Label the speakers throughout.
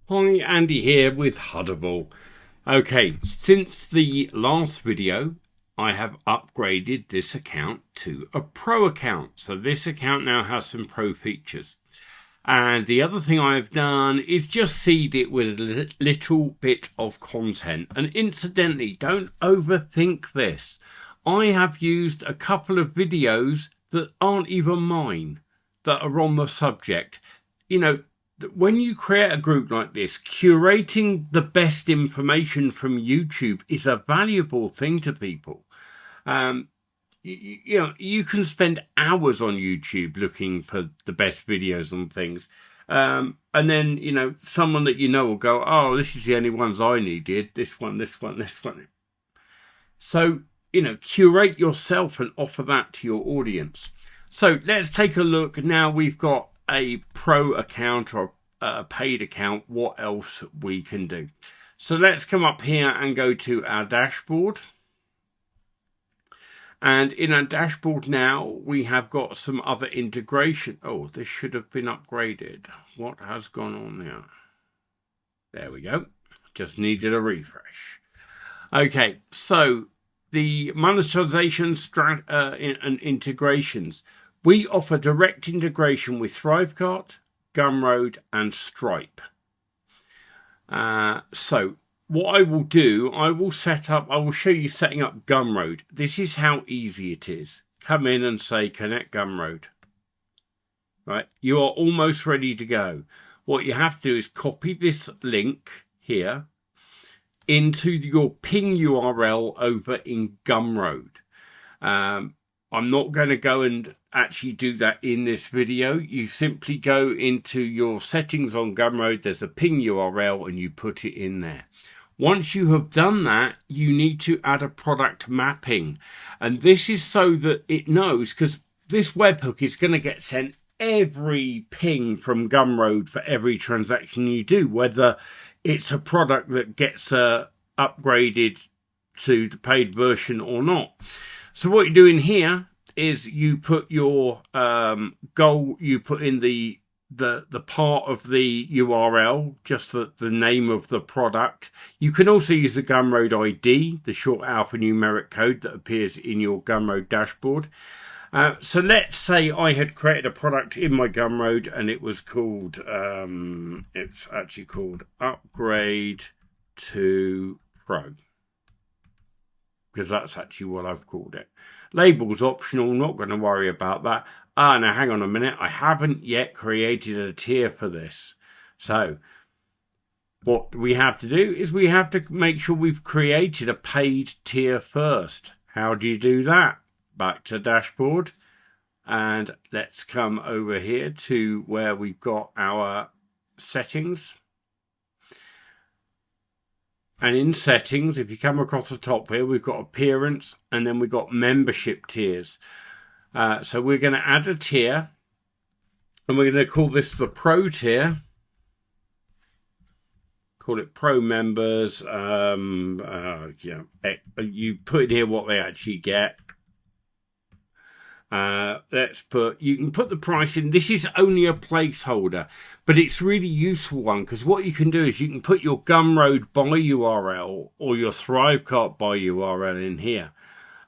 Speaker 1: Hi, Andy here with Hudable. Okay, since the last video, I have upgraded this account to a pro account. So this account now has some pro features. And the other thing I've done is just seed it with a little bit of content. And incidentally, don't overthink this. I have used a couple of videos that aren't even mine, that are on the subject. You know, when you create a group like this, curating the best information from YouTube is a valuable thing to people. You can spend hours on YouTube looking for the best videos on things. And then, someone that you know will go, oh, this is the only ones I needed. This one, this one, this one. So, curate yourself and offer that to your audience. So let's take a look. Now we've got a pro account or a paid account, what else we can do. So let's come up here and go to our dashboard. And in our dashboard now, we have got some other integration. Oh, this should have been upgraded. What has gone on there? There we go. Just needed a refresh. Okay, so the monetization and integrations. We offer direct integration with Thrivecart, Gumroad and Stripe. So what I will do, I will show you setting up Gumroad. This is how easy it is. Come in and say connect Gumroad. Right, you are almost ready to go. What you have to do is copy this link here into your ping URL over in Gumroad. I'm not going to go and actually do that in this video. You simply go into your settings on Gumroad, there's a ping URL and you put it in there. Once you have done that, you need to add a product mapping. And this is so that it knows, because this webhook is going to get sent every ping from Gumroad for every transaction you do, whether it's a product that gets upgraded to the paid version or not. So what you're doing here is you put your goal, you put in the part of the URL, just the name of the product. You can also use the Gumroad ID, the short alphanumeric code that appears in your Gumroad dashboard. So let's say I had created a product in my Gumroad and it was called, it's actually called Upgrade to Pro, because that's actually what I've called it. Label's optional, not going to worry about that. Now hang on a minute, I haven't yet created a tier for this. So what we have to do is we have to make sure we've created a paid tier first. How do you do that? Back to dashboard, and let's come over here to where we've got our settings. And in settings, if you come across the top here, we've got appearance and then we've got membership tiers. So we're going to add a tier and we're going to call this the pro tier. Call it pro members. You put in here what they actually get. You can put the price in. This is only a placeholder, but it's really useful one, because what you can do is you can put your Gumroad buy URL or your Thrivecart buy URL in here.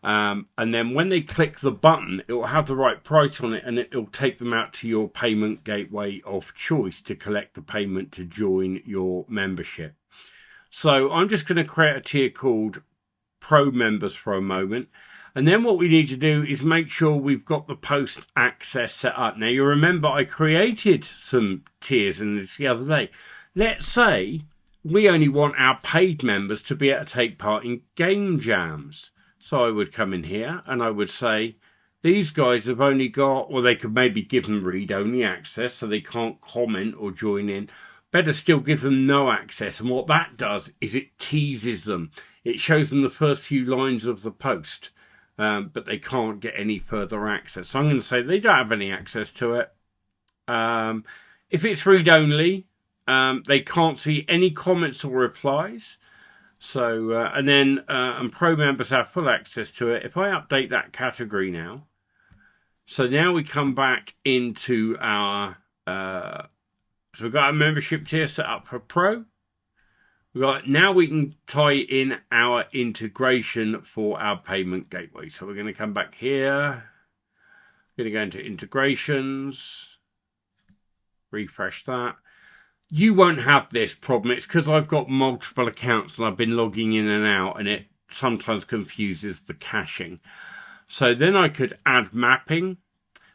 Speaker 1: And then when they click the button, it will have the right price on it and it will take them out to your payment gateway of choice to collect the payment to join your membership. So I'm just going to create a tier called Pro Members for a moment. And then what we need to do is make sure we've got the post access set up. Now, you remember I created some tiers in this the other day. Let's say we only want our paid members to be able to take part in game jams. So I would come in here and I would say, these guys have only got, or they could maybe give them read-only access so they can't comment or join in. Better still give them no access. And what that does is it teases them. It shows them the first few lines of the post. But they can't get any further access. So I'm going to say they don't have any access to it. If it's read-only, they can't see any comments or replies. So, and pro members have full access to it. If I update that category now, so now we come back into our So we've got our membership tier set up for Pro. Now we can tie in our integration for our payment gateway. So we're going to come back here. We're going to go into integrations. Refresh that. You won't have this problem. It's because I've got multiple accounts and I've been logging in and out, and it sometimes confuses the caching. So then I could add mapping,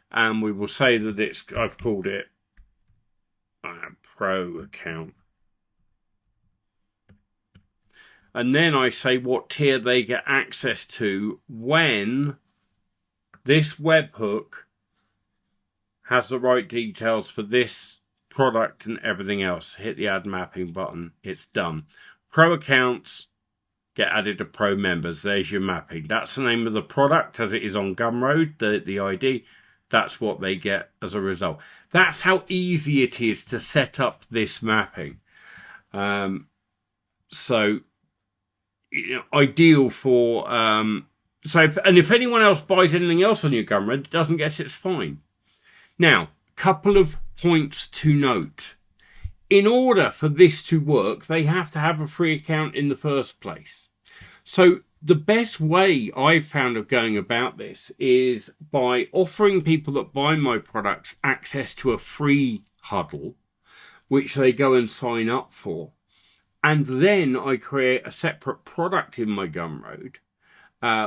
Speaker 1: and we will say that I've called it Pro account. And then I say what tier they get access to when this webhook has the right details for this product and everything else. Hit the add mapping button. It's done. Pro accounts get added to Pro members. There's your mapping. That's the name of the product as it is on Gumroad, the ID. That's what they get as a result. That's how easy it is to set up this mapping. Ideal for and if anyone else buys anything else on your Gumroad, doesn't get it's fine. Now, couple of points to note. In order for this to work, they have to have a free account in the first place. So the best way I've found of going about this is by offering people that buy my products access to a free Hudable, which they go and sign up for. And then I create a separate product in my Gumroad,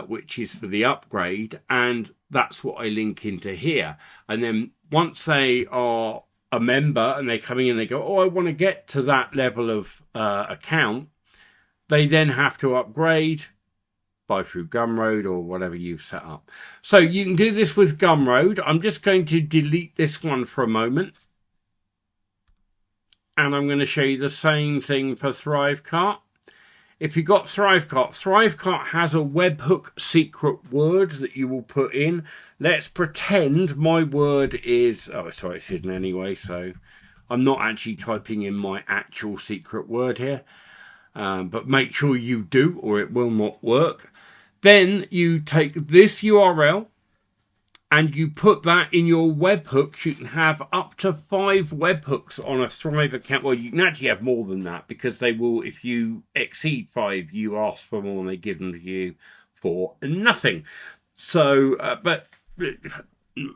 Speaker 1: which is for the upgrade. And that's what I link into here. And then once they are a member and they're coming in, they go, oh, I want to get to that level of account. They then have to upgrade, buy through Gumroad or whatever you've set up. So you can do this with Gumroad. I'm just going to delete this one for a moment. And I'm going to show you the same thing for Thrivecart. If you've got Thrivecart, Thrivecart has a webhook secret word that you will put in. Let's pretend my word is... Oh, sorry, it's hidden anyway, so I'm not actually typing in my actual secret word here. But make sure you do, or it will not work. Then you take this URL and you put that in your webhooks. You can have up to 5 webhooks on a Thrive account. Well, you can actually have more than that, because they will, if you exceed 5, you ask for more and they give them to you for nothing. So, but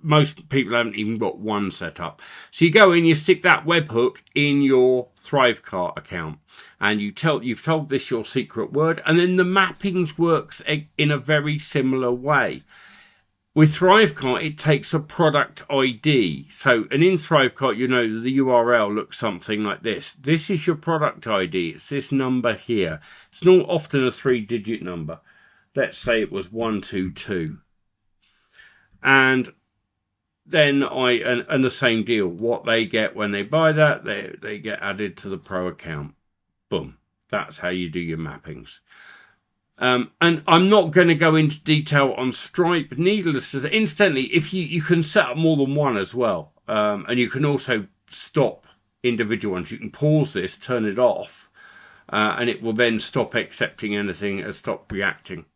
Speaker 1: most people haven't even got one set up. So you go in, you stick that webhook in your Thrivecart account, and you've told this your secret word, and then the mappings works in a very similar way. With Thrivecart, it takes a product ID. So, and in Thrivecart, you know, the URL looks something like this. This is your product ID. It's this number here. It's not often a 3-digit number. Let's say it was 122. And then and the same deal. What they get when they buy that, they get added to the Pro account. Boom. That's how you do your mappings. And I'm not going to go into detail on Stripe, needless to say. Incidentally, if you can set up more than one as well. And you can also stop individual ones. You can pause this, turn it off, and it will then stop accepting anything and stop reacting.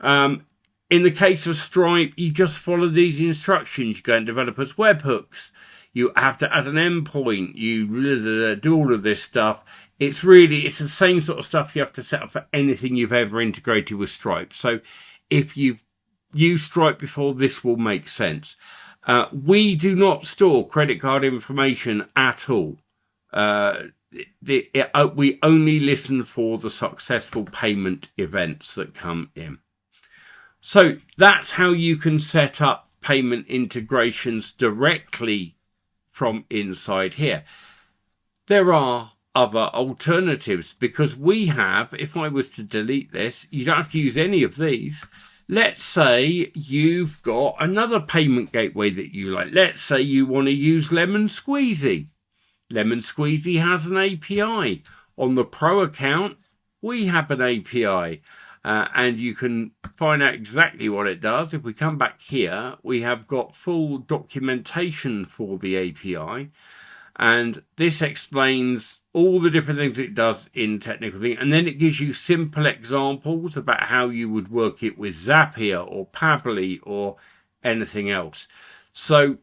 Speaker 1: In the case of Stripe, you just follow these instructions. You go in developers webhooks. You have to add an endpoint. You do all of this stuff. It's the same sort of stuff you have to set up for anything you've ever integrated with Stripe. So if you've used Stripe before, this will make sense. We do not store credit card information at all. We only listen for the successful payment events that come in. So that's how you can set up payment integrations directly from inside here. There are other alternatives, because we have, if I was to delete this, you don't have to use any of these. Let's say you've got another payment gateway that you like. Let's say you want to use Lemon Squeezy. Lemon Squeezy has an API. On the Pro account, we have an API. And you can find out exactly what it does. If we come back here, we have got full documentation for the API. And this explains all the different things it does in technical things. And then it gives you simple examples about how you would work it with Zapier or Pabbly or anything else. So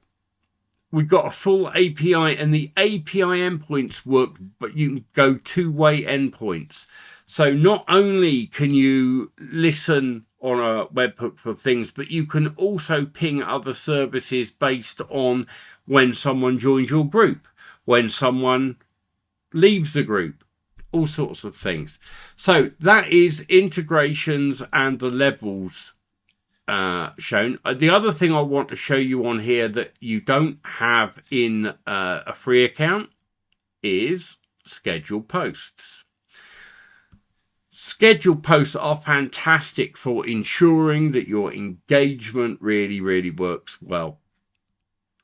Speaker 1: we've got a full API, and the API endpoints work, but you can go two-way endpoints. So not only can you listen on a webhook for things, but you can also ping other services based on when someone joins your group, when someone leaves the group, all sorts of things. So that is integrations and the levels shown. The other thing I want to show you on here that you don't have in a free account is schedule posts. Schedule posts are fantastic for ensuring that your engagement really works well.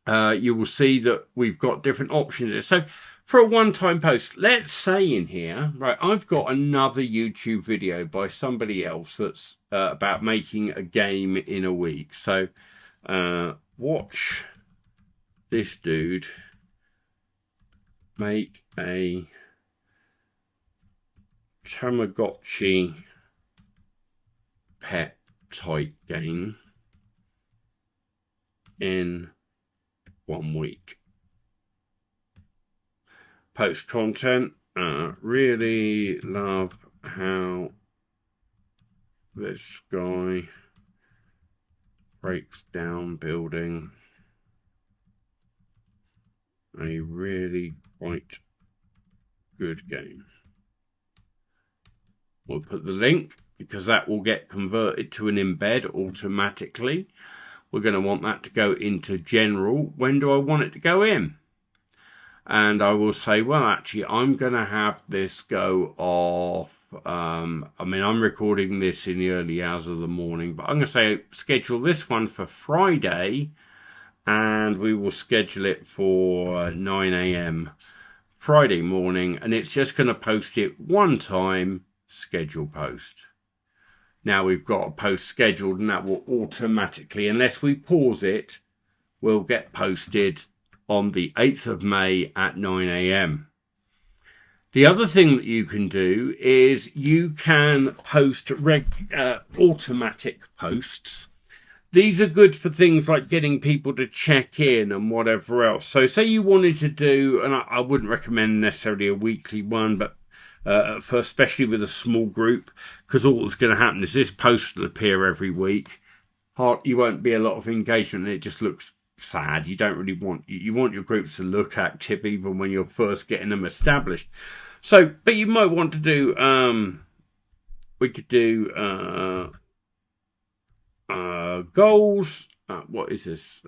Speaker 1: You will see that we've got different options here. So for a one-time post, let's say in here, right, I've got another YouTube video by somebody else that's about making a game in a week. So watch this dude make a Tamagotchi pet type game in 1 week. Post content. Really love how this guy breaks down building a really quite good game. We'll put the link because that will get converted to an embed automatically. We're going to want that to go into general. When do I want it to go in? And I will say, well, actually, I'm going to have this go off. I mean, I'm recording this in the early hours of the morning, but I'm going to say schedule this one for Friday, and we will schedule it for 9 a.m. Friday morning, and it's just going to post it one time, schedule post. Now we've got a post scheduled, and that will automatically, unless we pause it, will get posted on the 8th of May at 9 a.m. The other thing that you can do is you can post automatic posts. These are good for things like getting people to check in and whatever else. So say you wanted to do, and I wouldn't recommend necessarily a weekly one, but for especially with a small group, because all that's going to happen is this post will appear every week. You won't be a lot of engagement, and it just looks sad. You don't really want, you want your groups to look active even when you're first getting them established. So, but you might want to do, we could do goals. What is this?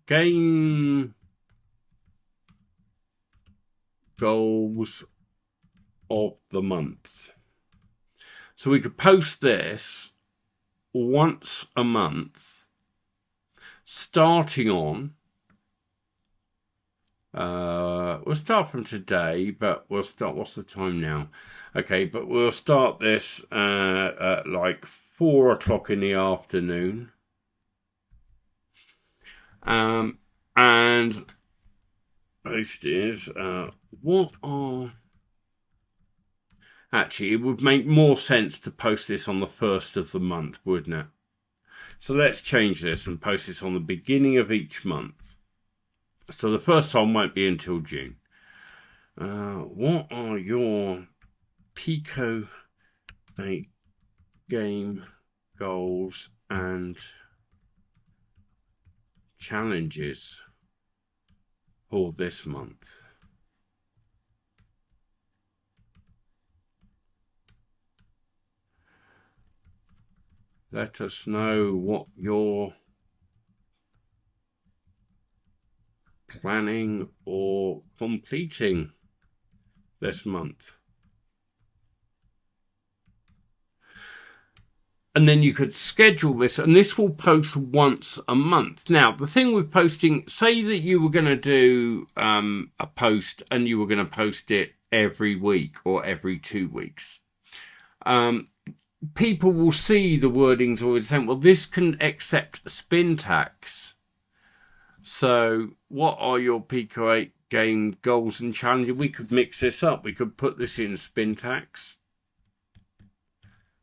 Speaker 1: Game goals of the month. So we could post this once a month, starting on, we'll start from today, but we'll start, what's the time now? Okay, but we'll start this at like 4 o'clock in the afternoon. And post is, what are, actually, it would make more sense to post this on the 1st of the month, wouldn't it? So let's change this and post this on the beginning of each month. So the first time won't be until June. What are your Pico 8 game goals and challenges for this month? Let us know what you're planning or completing this month. And then you could schedule this, and this will post once a month. Now, the thing with posting, say that you were going to do a post and you were going to post it every week or every 2 weeks. People will see the wordings always saying, well, this can accept spin tax. So what are your Pico 8 game goals and challenges? We could mix this up. We could put this in spin tax.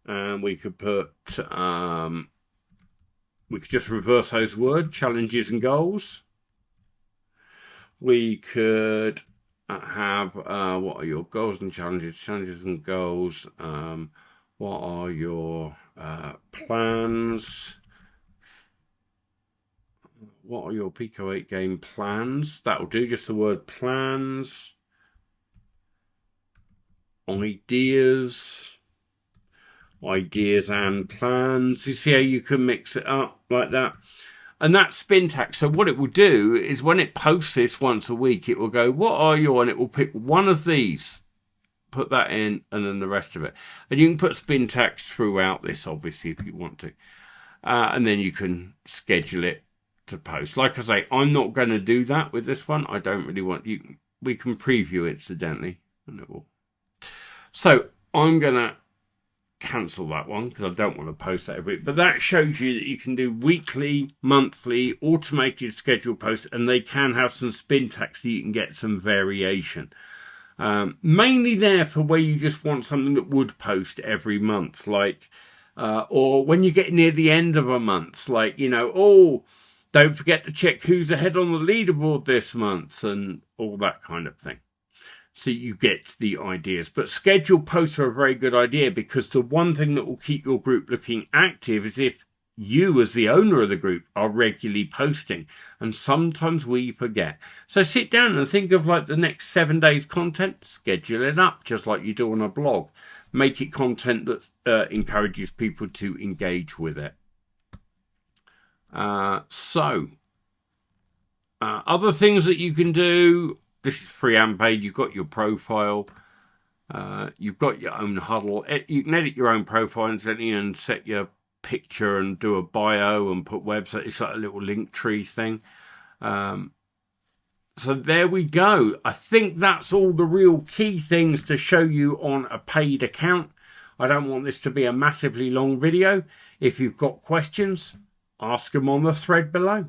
Speaker 1: And we could put, we could just reverse those words, challenges and goals. We could have what are your goals and challenges and goals. What are your plans? What are your Pico 8 game plans? That'll do, just the word plans. Ideas and plans. You see how you can mix it up like that? And that's Spintax. So what it will do is when it posts this once a week, it will go, what are you? And it will pick one of these, put that in, and then the rest of it. And you can put Spintax throughout this, obviously, if you want to. And then you can schedule it to post. Like I say, I'm not going to do that with this one. I don't really want you. We can preview incidentally, and it will. So I'm going to cancel that one because I don't want to post that every week. But that shows you that you can do weekly, monthly, automated schedule posts, and they can have some Spintax so you can get some variation. Mainly there for where you just want something that would post every month, like, or when you get near the end of a month, like, you know, oh, don't forget to check who's ahead on the leaderboard this month and all that kind of thing. So you get the ideas. But scheduled posts are a very good idea because the one thing that will keep your group looking active is if you as the owner of the group are regularly posting. And sometimes we forget. So sit down and think of like the next 7 days content. Schedule it up just like you do on a blog. Make it content that encourages people to engage with it. Other things that you can do. This is free and paid. You've got your profile. You've got your own Hudable. You can edit your own profile and set your picture and do a bio and put website. It's like a little link tree thing. So there we go. I think that's all the real key things to show you on a paid account. I don't want this to be a massively long video. If you've got questions, ask them on the thread below.